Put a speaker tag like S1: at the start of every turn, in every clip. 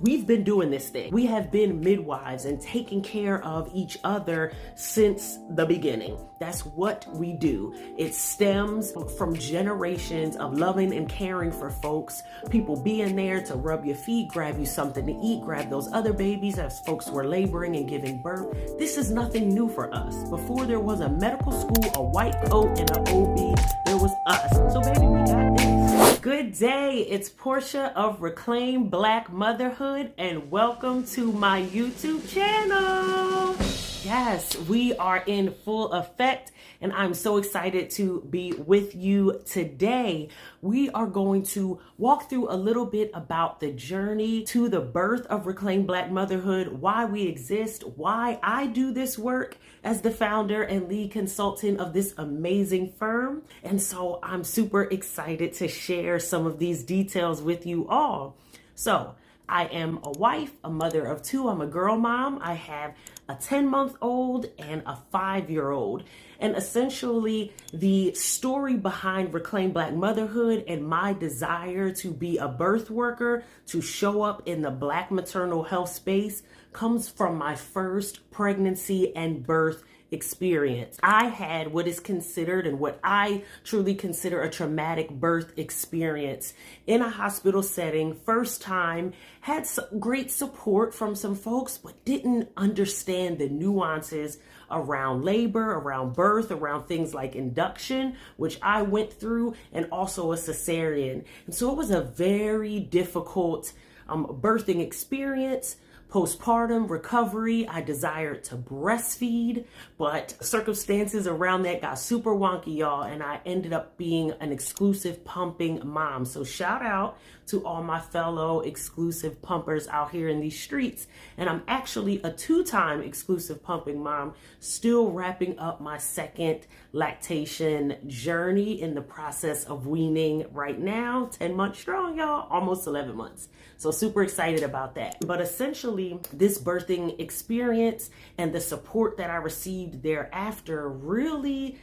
S1: We've been doing this thing. We have been midwives and taking care of each other since the beginning. That's what we do. It stems from generations of loving and caring for folks, people being there to rub your feet, grab you something to eat, grab those other babies as folks were laboring and giving birth. This is nothing new for us. Before there was a medical school, a white coat, and an OB, there was us. So baby, we got this. Good day, it's PORSCHE of Reclaim Black Motherhood, and welcome to my YouTube channel. Yes, we are in full effect, and I'm so excited to be with you today. We are going to walk through a little bit about the journey to the birth of Reclaim Black Motherhood, why we exist, why I do this work as the founder and lead consultant of this amazing firm. And so I'm super excited to share some of these details with you all. So I am a wife, a mother of two. I'm a girl mom. I have a 10-month-old and a 5-year-old. And essentially the story behind Reclaim Black Motherhood and my desire to be a birth worker, to show up in the Black maternal health space, comes from my first pregnancy and birth experience. I had what is considered and what I truly consider a traumatic birth experience in a hospital setting. First time, had some great support from some folks, but didn't understand the nuances around labor, around birth, around things like induction, which I went through, and also a cesarean. And so it was a very difficult birthing experience. Postpartum recovery, I desired to breastfeed, but circumstances around that got super wonky, y'all, and I ended up being an exclusive pumping mom. So shout out to all my fellow exclusive pumpers out here in these streets. And I'm actually a 2-time exclusive pumping mom, still wrapping up my second lactation journey, in the process of weaning right now, 10 months strong, y'all, almost 11 months. So super excited about that. But essentially, this birthing experience and the support that I received thereafter really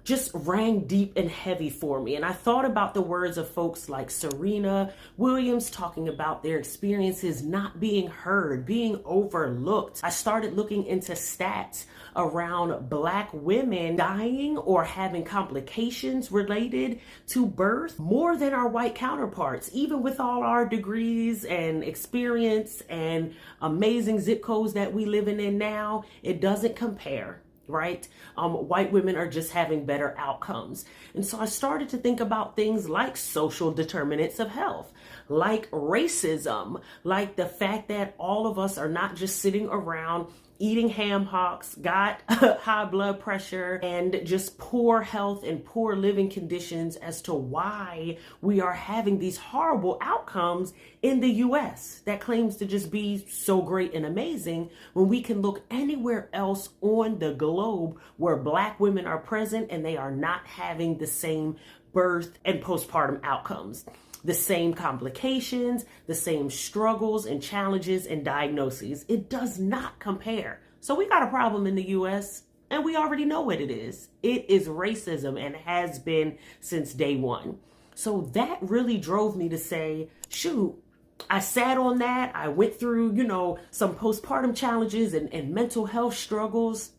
S1: just rang deep and heavy for me. And I thought about the words of folks like Serena Williams talking about their experiences not being heard, being overlooked. I started looking into stats around Black women dying or having complications related to birth more than our white counterparts. Even with all our degrees and experience and amazing zip codes that we living in now, it doesn't compare. Right? White women are just having better outcomes. And so I started to think about things like social determinants of health, like racism, like the fact that all of us are not just sitting around eating ham hocks, got high blood pressure, and just poor health and poor living conditions as to why we are having these horrible outcomes in the US that claims to just be so great and amazing, when we can look anywhere else on the globe where Black women are present and they are not having the same birth and postpartum outcomes, the same complications, the same struggles and challenges and diagnoses. It does not compare. So we got a problem in the US, and we already know what it is. It is racism, and has been since day one. So that really drove me to say, shoot, I sat on that. I went through, some postpartum challenges and mental health struggles,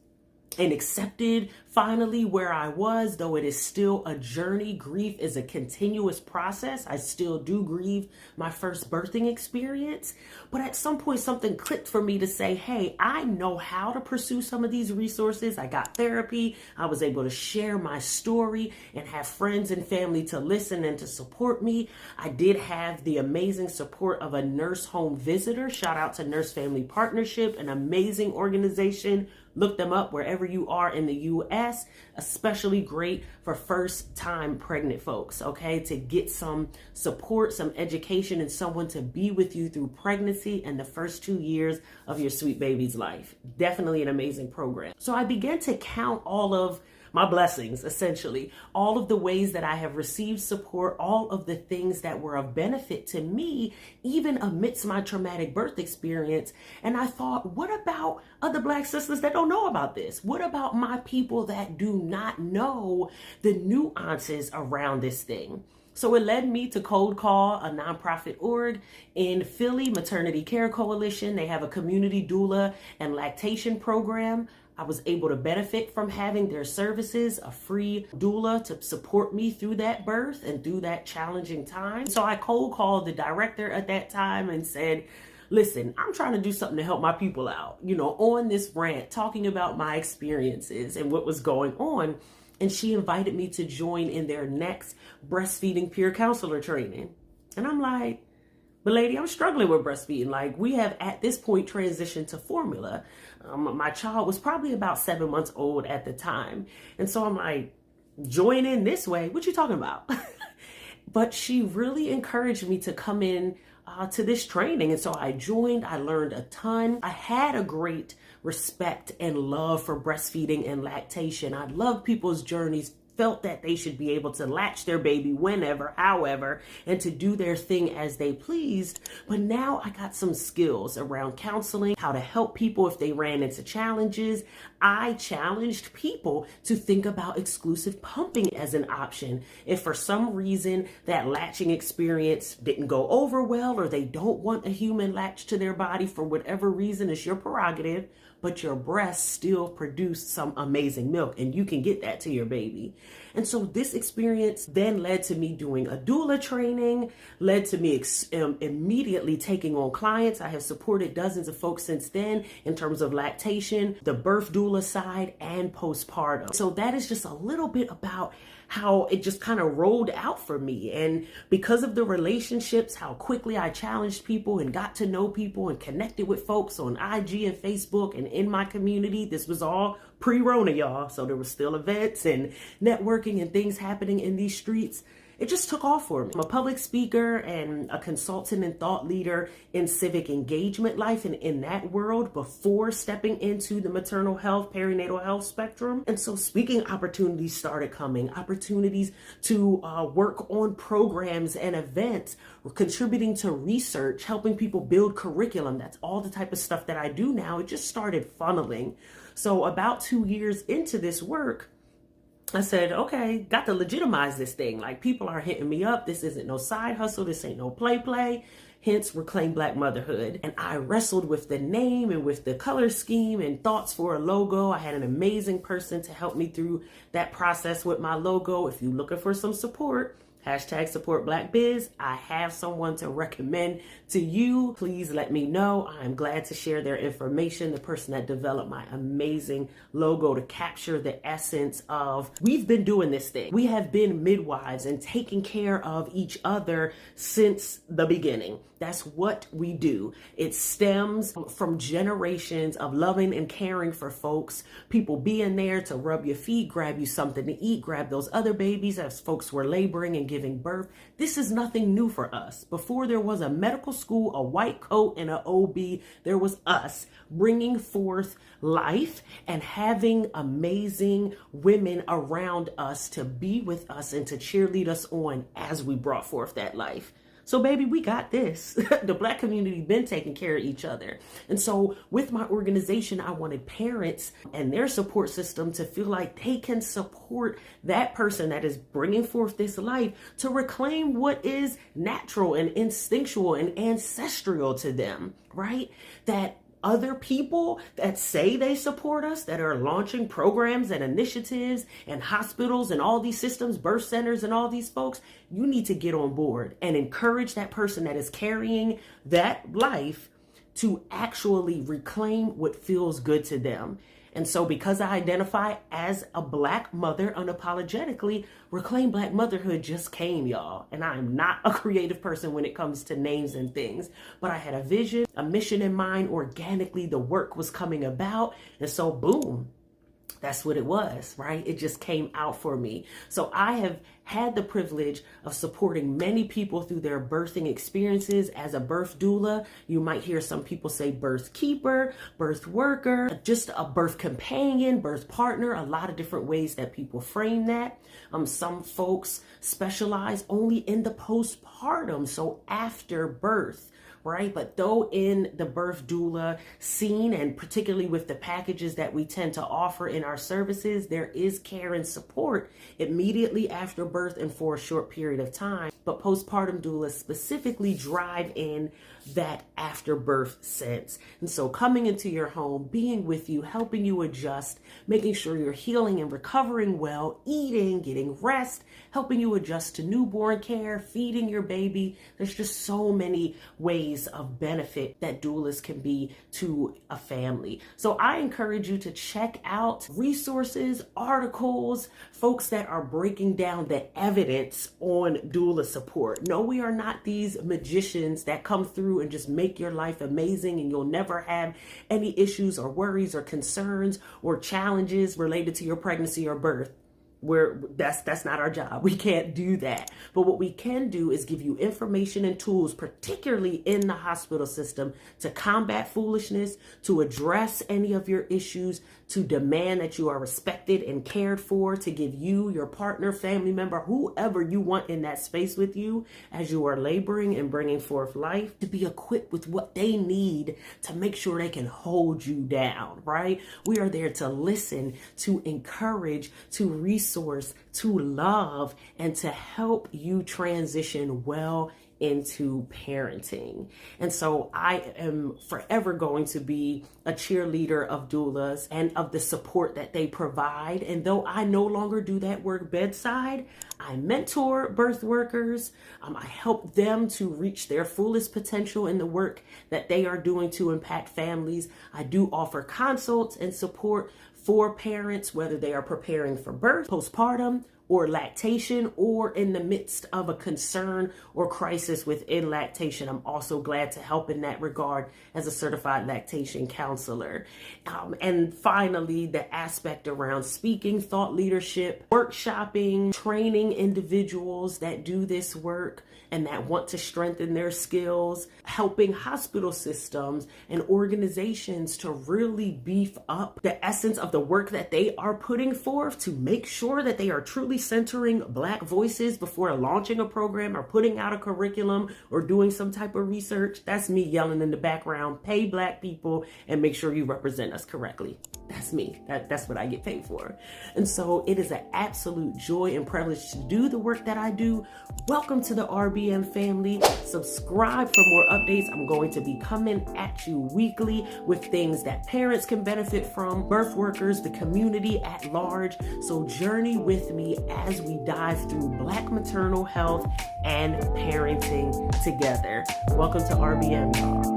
S1: and accepted finally where I was, though it is still a journey. Grief is a continuous process. I still do grieve my first birthing experience. But at some point, something clicked for me to say, hey, I know how to pursue some of these resources. I got therapy. I was able to share my story and have friends and family to listen and to support me. I did have the amazing support of a nurse home visitor. Shout out to Nurse Family Partnership, an amazing organization. Look them up wherever you are in the US, especially great for first-time pregnant folks, okay? To get some support, some education, and someone to be with you through pregnancy and the first 2 years of your sweet baby's life. Definitely an amazing program. So I began to count all of my blessings, essentially, all of the ways that I have received support, all of the things that were of benefit to me, even amidst my traumatic birth experience. And I thought, what about other Black sisters that don't know about this? What about my people that do not know the nuances around this thing? So it led me to Cold Call, a nonprofit org in Philly, Maternity Care Coalition. They have a community doula and lactation program. I was able to benefit from having their services, a free doula to support me through that birth and through that challenging time. So I cold called the director at that time and said, listen, I'm trying to do something to help my people out, on this rant, talking about my experiences and what was going on. And she invited me to join in their next breastfeeding peer counselor training. And I'm like, but lady, I'm struggling with breastfeeding. Like, we have at this point transitioned to formula. My child was probably about 7 months old at the time. And so I'm like, join in this way. What you talking about? But she really encouraged me to come in to this training. And so I joined, I learned a ton. I had a great respect and love for breastfeeding and lactation. I love people's journeys, felt that they should be able to latch their baby whenever, however, and to do their thing as they pleased. But now I got some skills around counseling, how to help people if they ran into challenges. I challenged people to think about exclusive pumping as an option. If for some reason that latching experience didn't go over well, or they don't want a human latch to their body for whatever reason, it's your prerogative, but your breasts still produce some amazing milk and you can get that to your baby. And so this experience then led to me doing a doula training, led to me immediately taking on clients. I have supported dozens of folks since then in terms of lactation, the birth doula side, and postpartum. So that is just a little bit about how it just kind of rolled out for me. And because of the relationships, how quickly I challenged people and got to know people and connected with folks on IG and Facebook and in my community. This was all pre-Rona, y'all. So there was still events and networking and things happening in these streets. It just took off for me. I'm a public speaker and a consultant and thought leader in civic engagement life and in that world before stepping into the maternal health, perinatal health spectrum. And so speaking opportunities started coming, opportunities to work on programs and events, contributing to research, helping people build curriculum. That's all the type of stuff that I do now. It just started funneling. So about 2 years into this work, I said, okay, got to legitimize this thing. Like, people are hitting me up. This isn't no side hustle. This ain't no play. Hence, Reclaim Black Motherhood. And I wrestled with the name and with the color scheme and thoughts for a logo. I had an amazing person to help me through that process with my logo. If you're looking for some support, #SupportBlackBiz. I have someone to recommend to you. Please let me know. I'm glad to share their information. The person that developed my amazing logo to capture the essence of, we've been doing this thing. We have been midwives and taking care of each other since the beginning. That's what we do. It stems from generations of loving and caring for folks, people being there to rub your feet, grab you something to eat, grab those other babies as folks were laboring and giving birth. This is nothing new for us. Before there was a medical school, a white coat, and an OB, there was us bringing forth life and having amazing women around us to be with us and to cheerlead us on as we brought forth that life. So baby, we got this. The Black community been taking care of each other. And so with my organization, I wanted parents and their support system to feel like they can support that person that is bringing forth this life to reclaim what is natural and instinctual and ancestral to them, right? That other people that say they support us, that are launching programs and initiatives and hospitals and all these systems, birth centers and all these folks, you need to get on board and encourage that person that is carrying that life to actually reclaim what feels good to them. And so because I identify as a Black mother unapologetically, Reclaim Black Motherhood just came, y'all. And I'm not a creative person when it comes to names and things, but I had a vision, a mission in mind. Organically, the work was coming about. And so boom, that's what it was, right? It just came out for me. So I have had the privilege of supporting many people through their birthing experiences as a birth doula. You might hear some people say birth keeper, birth worker, just a birth companion, birth partner, a lot of different ways that people frame that. Some folks specialize only in the postpartum, so after birth, right? But though in the birth doula scene, and particularly with the packages that we tend to offer in our services, there is care and support immediately after birth and for a short period of time. But postpartum doulas specifically drive in that after birth sense. And so coming into your home, being with you, helping you adjust, making sure you're healing and recovering well, eating, getting rest, helping you adjust to newborn care, feeding your baby. There's just so many ways of benefit that doulas can be to a family. So I encourage you to check out resources, articles, folks that are breaking down the evidence on doula support. No, we are not these magicians that come through and just make your life amazing and you'll never have any issues or worries or concerns or challenges related to your pregnancy or birth. That's not our job. We can't do that. But what we can do is give you information and tools, particularly in the hospital system, to combat foolishness, to address any of your issues, to demand that you are respected and cared for, to give you, your partner, family member, whoever you want in that space with you as you are laboring and bringing forth life, to be equipped with what they need to make sure they can hold you down, right? We are there to listen, to encourage, to resource, to love, and to help you transition well into parenting. And so I am forever going to be a cheerleader of doulas and of the support that they provide. And though I no longer do that work bedside, I mentor birth workers. I help them to reach their fullest potential in the work that they are doing to impact families. I do offer consults and support for parents, whether they are preparing for birth, postpartum, or lactation, or in the midst of a concern or crisis within lactation. I'm also glad to help in that regard as a certified lactation counselor. And finally, the aspect around speaking, thought leadership, workshopping, training individuals that do this work and that want to strengthen their skills, helping hospital systems and organizations to really beef up the essence of the work that they are putting forth to make sure that they are truly centering Black voices before launching a program or putting out a curriculum or doing some type of research. That's me yelling in the background, pay Black people and make sure you represent us correctly. That's me. That's what I get paid for. And so it is an absolute joy and privilege to do the work that I do. Welcome to the RBM family. Subscribe for more updates. I'm going to be coming at you weekly with things that parents can benefit from, birth workers, the community at large. So journey with me as we dive through Black maternal health and parenting together. Welcome to RBM, y'all.